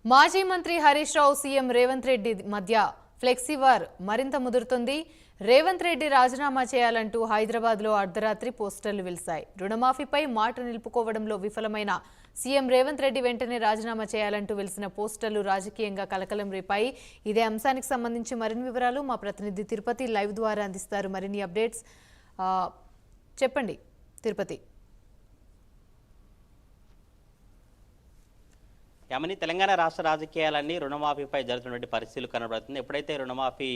మాజీ మంత్రి హరీష్ రావు సీఎం రేవంత్ రెడ్డి మధ్య ఫ్లెక్సీవార్ మరింత ముదురుతుంది. రేవంత్ రెడ్డి రాజీనామా చేయాలంటూ హైదరాబాద్లో అర్ధరాత్రి పోస్టర్లు వెలిశాయి. రుణమాఫీపై మాట నిలుపుకోవడంలో విఫలమైన సీఎం రేవంత్ రెడ్డి వెంటనే రాజీనామా చేయాలంటూ వెలిసిన పోస్టర్లు రాజకీయంగా కలకలం రేపాయి. ఇదే అంశానికి సంబంధించి మరిన్ని వివరాలు మా ప్రతినిధి తిరుపతి లైవ్ ద్వారా అందిస్తారు. మరిన్ని అప్డేట్స్ చెప్పండి తిరుపతి. యామని తెలంగాణ రాష్ట్ర రాజకీయాలన్నీ రుణమాఫీపై జరుగుతున్నటువంటి పరిస్థితులు కనబడుతుంది. ఎప్పుడైతే రుణమాఫీ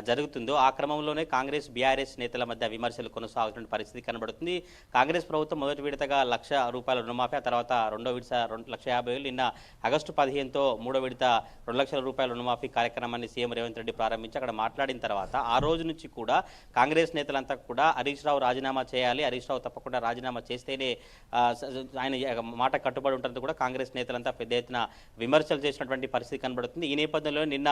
జరుగుతుందో ఆ క్రమంలోనే కాంగ్రెస్ బీఆర్ఎస్ నేతల మధ్య విమర్శలు కొనసాగుతున్న పరిస్థితి కనబడుతుంది. కాంగ్రెస్ ప్రభుత్వం మొదటి విడతగా ₹1,00,000 రుణమాఫీ, ఆ తర్వాత రెండో విడత ₹2,50,000, నిన్న ఆగస్టు 15తో మూడో విడత ₹2,00,000 రుణమాఫీ కార్యక్రమాన్ని సీఎం రేవంత్ రెడ్డి ప్రారంభించి అక్కడ మాట్లాడిన తర్వాత ఆ రోజు నుంచి కూడా కాంగ్రెస్ నేతలంతా కూడా హరీష్ రావు రాజీనామా చేయాలి, హరీష్ రావు తప్పకుండా రాజీనామా చేస్తేనే ఆయన మాట కట్టుబడి ఉంటుంది కూడా కాంగ్రెస్ నేతలంతా పెద్ద ఎత్తున విమర్శలు చేసినటువంటి పరిస్థితి కనబడుతుంది. ఈ నేపథ్యంలో నిన్న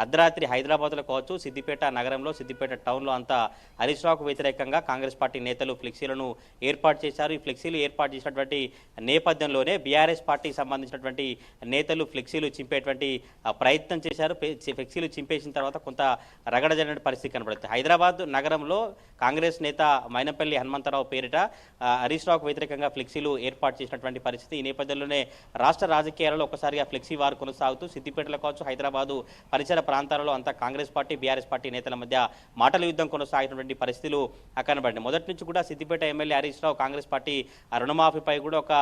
అర్ధరాత్రి హైదరాబాద్లో కావచ్చు, సిద్దిపేట నగరంలో, సిద్దిపేట టౌన్లో అంతా హరీష్ రావుకు వ్యతిరేకంగా కాంగ్రెస్ పార్టీ నేతలు ఫ్లెక్సీలను ఏర్పాటు చేశారు. ఈ ఫ్లెక్సీలు ఏర్పాటు చేసినటువంటి నేపథ్యంలోనే బీఆర్ఎస్ పార్టీకి సంబంధించినటువంటి నేతలు ఫ్లెక్సీలు చింపేటువంటి ప్రయత్నం చేశారు. ఫ్లెక్సీలు చింపేసిన తర్వాత కొంత రగడ జరిగిన పరిస్థితి కనబడుతుంది. హైదరాబాద్ నగరంలో కాంగ్రెస్ నేత మైనంపల్లి హనుమంతరావు పేరిట హరీష్ రావుకు వ్యతిరేకంగా ఫ్లెక్సీలు ఏర్పాటు చేసినటువంటి పరిస్థితి. ఈ నేపథ్యంలోనే రాష్ట్ర రాజకీయాలలో ఒకసారిగా ఫ్లెక్సీ వార్ కొనసాగుతూ సిద్దిపేటలో కావచ్చు, హైదరాబాదు పరిసర ప్రాంతాలలో అంతా కాంగ్రెస్ పార్టీ బీఆర్ఎస్ పార్టీ నేతల మధ్య మాటల యుద్ధం కొనసాగినటువంటి పరిస్థితులు కనబడింది. మొదటి నుంచి కూడా సిద్దిపేట ఎమ్మెల్యే హరీష్ రావు కాంగ్రెస్ పార్టీ రుణమాఫీపై కూడా ఒక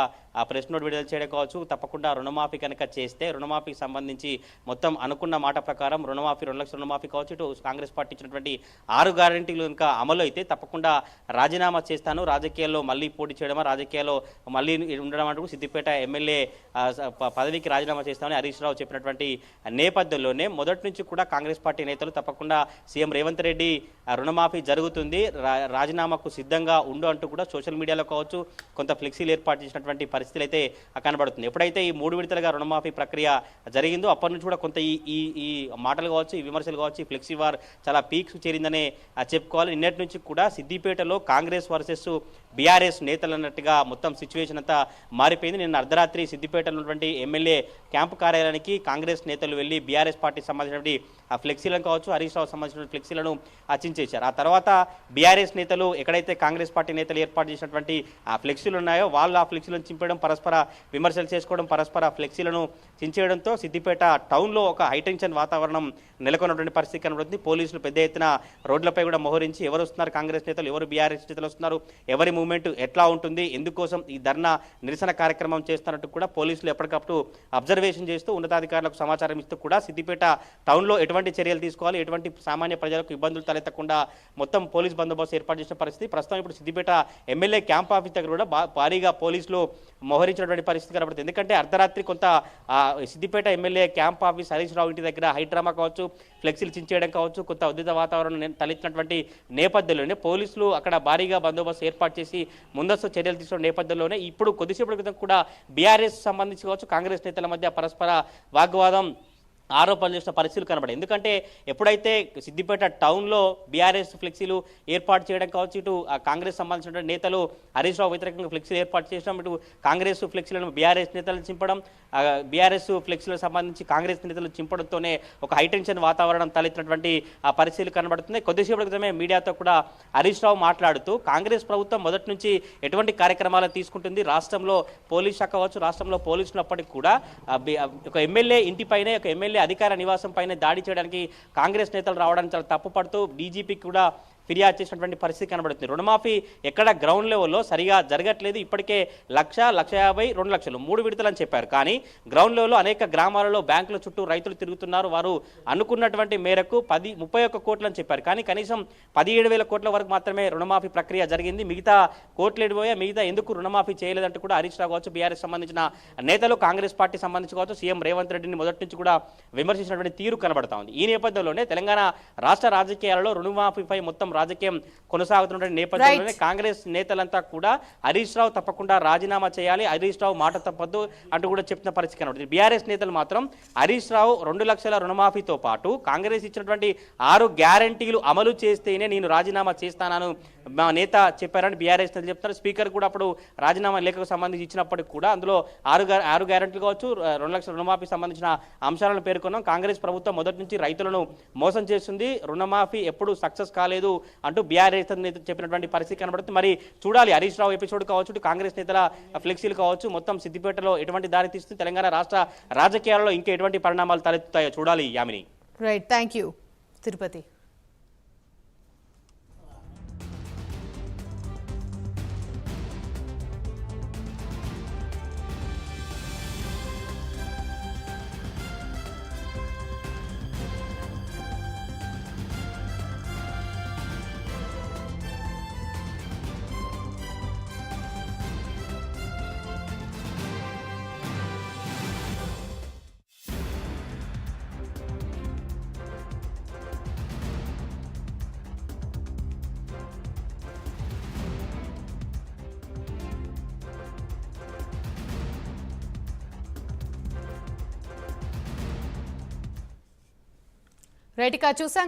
ప్రెస్ నోట్ విడుదల చేయడం కావచ్చు, తప్పకుండా రుణమాఫీ కనుక చేస్తే రుణమాఫీకి సంబంధించి మొత్తం అనుకున్న మాట ప్రకారం రుణమాఫీ ₹2,00,000 రుణమాఫీ కావచ్చు, ఇటు కాంగ్రెస్ పార్టీ ఇచ్చినటువంటి 6 గ్యారెంటీలు కనుక అమలు అయితే తప్పకుండా రాజీనామా చేస్తాను, రాజకీయాల్లో మళ్ళీ పోటీ చేయడమా, రాజకీయాల్లో మళ్ళీ ఉండడం అంటూ సిద్దిపేట ఎమ్మెల్యే పదవికి రాజీనామా చేస్తామని హరీష్ రావు చెప్పినటువంటి నేపథ్యంలోనే మొదటి నుంచి కూడా కాంగ్రెస్ పార్టీ నేతలు తప్పకుండా సీఎం రేవంత్ రెడ్డి రుణమాఫీ జరుగుతుంది, రాజీనామాకు సిద్ధంగా ఉండు అంటూ కూడా సోషల్ మీడియాలో కావచ్చు కొంత ఫ్లెక్సీలు ఏర్పాటు చేసినటువంటి పరిస్థితులు అయితే కనబడుతుంది. ఎప్పుడైతే ఈ 3 విడతలుగా రుణమాఫీ ప్రక్రియ జరిగిందో అప్పటి నుంచి కూడా కొంత ఈ మాటలు కావచ్చు, ఈ విమర్శలు కావచ్చు, ఈ ఫ్లెక్సీ వార్ చాలా పీక్స్ చేరిందనే చెప్పుకోవాలి. నిన్నటి నుంచి కూడా సిద్దిపేటలో కాంగ్రెస్ వర్సెస్ బీఆర్ఎస్ నేతలు అన్నట్టుగా మొత్తం సిచ్యువేషన్ అంతా మారిపోయింది. నిన్న అర్ధరాత్రి సిద్దిపేటలో ఉన్నటువంటి ఎమ్మెల్యే క్యాంపు కార్యాలయానికి కాంగ్రెస్ నేతలు వెళ్ళి బీఆర్ఎస్ పార్టీకి సంబంధించినటువంటి ఆ ఫ్లెక్సీలను కావచ్చు, హరీష్ రావు సంబంధించిన ఫ్లెక్సీలను చించేశారు. ఆ తర్వాత బీఆర్ఎస్ నేతలు ఎక్కడైతే కాంగ్రెస్ పార్టీ నేతలు ఏర్పాటు చేసినటువంటి ఆ ఫ్లెక్సీలు ఉన్నాయో వాళ్ళు ఆ ఫ్లెక్సీలను చింపేయడం, పరస్పర విమర్శలు చేసుకోవడం, పరస్పర ఫ్లెక్సీలను చించేయడంతో సిద్దిపేట టౌన్లో ఒక హైటెన్షన్ వాతావరణం నెలకొన్నటువంటి పరిస్థితి కనబడుతుంది. పోలీసులు పెద్ద ఎత్తున రోడ్లపై కూడా మోహరించి ఎవరు వస్తున్నారు, కాంగ్రెస్ నేతలు ఎవరు బీఆర్ఎస్ నేతలు వస్తున్నారు, ఎవరి మూవ్మెంట్ ఎట్లా ఉంటుంది, ఎందుకోసం ఈ ధర్నా నిరసన కార్యక్రమం చేస్తున్నట్టు కూడా పోలీసులు ఎప్పటికప్పుడు అబ్జర్వేషన్ చేస్తూ ఉన్నతాధికారులకు సమాచారం ఇస్తూ కూడా సిద్దిపేట టౌన్లో ఎటువంటి చర్యలు తీసుకోవాలి, ఎటువంటి సామాన్య ప్రజలకు ఇబ్బందులు తలెత్తకుండా మొత్తం పోలీస్ బందోబస్తు ఏర్పాటు చేసిన పరిస్థితి. ప్రస్తుతం ఇప్పుడు సిద్దిపేట ఎమ్మెల్యే క్యాంప్ ఆఫీస్ దగ్గర కూడా భారీగా పోలీసులు మోహరించినటువంటి పరిస్థితి కనబడుతుంది. ఎందుకంటే అర్ధరాత్రి కొంత Siddipet MLA camp office Harish Rao ఇంటి దగ్గర హైడ్రామా కావచ్చు, ఫ్లెక్సీలు చించేయడం కావచ్చు, కొంత ఉద్రిక్త వాతావరణం తలెత్తినటువంటి నేపథ్యంలోనే పోలీసులు అక్కడ భారీగా బందోబస్తు ఏర్పాటు చేసి ముందస్తు చర్యలు తీసుకున్న నేపథ్యంలోనే ఇప్పుడు కొద్దిసేపటి క్రితం కూడా బీఆర్ఎస్ సంబంధించి కావచ్చు, కాంగ్రెస్ నేతల మధ్య పరస్పర వాగ్వాదం ఆరోపణలు చేసిన పరిస్థితులు కనబడాయి. ఎందుకంటే ఎప్పుడైతే సిద్దిపేట టౌన్లో బీఆర్ఎస్ ఫ్లెక్సీలు ఏర్పాటు చేయడం కావచ్చు, ఇటు కాంగ్రెస్ సంబంధించిన నేతలు హరీష్ రావు వ్యతిరేకంగా ఫ్లెక్సీలు ఏర్పాటు చేయడం, ఇటు కాంగ్రెస్ ఫ్లెక్సీలను బీఆర్ఎస్ నేతలు చింపడం, బీఆర్ఎస్ ఫ్లెక్సీలకు సంబంధించి కాంగ్రెస్ నేతలు చింపడంతోనే ఒక హైటెన్షన్ వాతావరణం తలెత్తినటువంటి పరిస్థితులు కనబడుతుంది. కొద్దిసేపటి క్రితమే మీడియాతో కూడా హరీష్ రావు మాట్లాడుతూ కాంగ్రెస్ ప్రభుత్వం మొదటి నుంచి ఎటువంటి కార్యక్రమాలు తీసుకుంటుంది, రాష్ట్రంలో పోలీస్ శాఖ కావచ్చు, రాష్ట్రంలో పోలీసులు ఉన్నప్పటికీ కూడా ఒక ఎమ్మెల్యే ఇంటిపైనే, ఒక ఎమ్మెల్యే అధికార నివాసం పైన దాడి చేయడానికి కాంగ్రెస్ నేతలు రావడానికి చాలా తప్పుపడుతూ బీజేపీకి కూడా ఫిర్యాదు చేసినటువంటి పరిస్థితి కనబడుతుంది. రుణమాఫీ ఎక్కడ గ్రౌండ్ లెవెల్లో సరిగా జరగట్లేదు, ఇప్పటికే 1,00,000, 1,50,000, 2,00,000 3 విడతలు అని చెప్పారు. కానీ గ్రౌండ్ లెవెల్లో అనేక గ్రామాలలో బ్యాంకుల చుట్టూ రైతులు తిరుగుతున్నారు, వారు అనుకున్నటువంటి మేరకు 31 కోట్లు అని చెప్పారు. కానీ కనీసం 17,000 కోట్ల వరకు మాత్రమే రుణమాఫీ ప్రక్రియ జరిగింది. మిగతా కోట్లు ఎడిపోయా, మిగతా ఎందుకు రుణమాఫీ చేయలేదంటూ కూడా హరీష్ రావు కావచ్చు, బీఆర్ఎస్ సంబంధించిన నేతలు, కాంగ్రెస్ పార్టీ సంబంధించి కావచ్చు, సీఎం రేవంత్ రెడ్డిని మొదటి నుంచి కూడా విమర్శించినటువంటి తీరు కనబడతా ఉంది. ఈ నేపథ్యంలోనే తెలంగాణ రాష్ట్ర రాజకీయాలలో రుణమాఫీపై మొత్తం రాజకీయం కొనసాగుతున్న నేపథ్యంలోనే కాంగ్రెస్ నేతలంతా కూడా హరీష్ రావు తప్పకుండా రాజీనామా చేయాలి, హరీష్ రావు మాట తప్పద్దు అంటూ కూడా చెప్తున్న పరిస్థితి కనబడుతుంది. బీఆర్ఎస్ నేతలు మాత్రం హరీష్ రావు 2,00,000 రుణమాఫీతో పాటు కాంగ్రెస్ ఇచ్చినటువంటి 6 గ్యారంటీలు అమలు చేస్తేనే నేను రాజీనామా చేస్తానని మా నేత చెప్పారని బీఆర్ఎస్ నేతలు చెప్తారు. స్పీకర్ కూడా అప్పుడు రాజీనామా లేఖకు సంబంధించి ఇచ్చినప్పటికీ కూడా అందులో ఆరు గ్యారెంటీలు కావచ్చు, 2 లక్షల రుణమాఫీ సంబంధించిన అంశాలను పేర్కొన్నాం. కాంగ్రెస్ ప్రభుత్వం మొదటి నుంచి రైతులను మోసం చేస్తుంది, రుణమాఫీ ఎప్పుడు సక్సెస్ కాలేదు అంటూ బీఆర్ఎస్ నేతలు చెప్పినటువంటి పరిస్థితి కనబడుతుంది. మరి చూడాలి హరీష్ రావు ఎపిసోడ్ కావచ్చు, కాంగ్రెస్ నేతల ఫ్లెక్సీలు కావచ్చు, మొత్తం సిద్దిపేటలో ఎటువంటి దారి తీస్తుంది, తెలంగాణ రాష్ట్ర రాజకీయాల్లో ఇంకా ఎటువంటి పరిణామాలు తలెత్తుతాయో చూడాలి. Yamini. Right, thank you Tirupati. Right, ఇక చూసాం.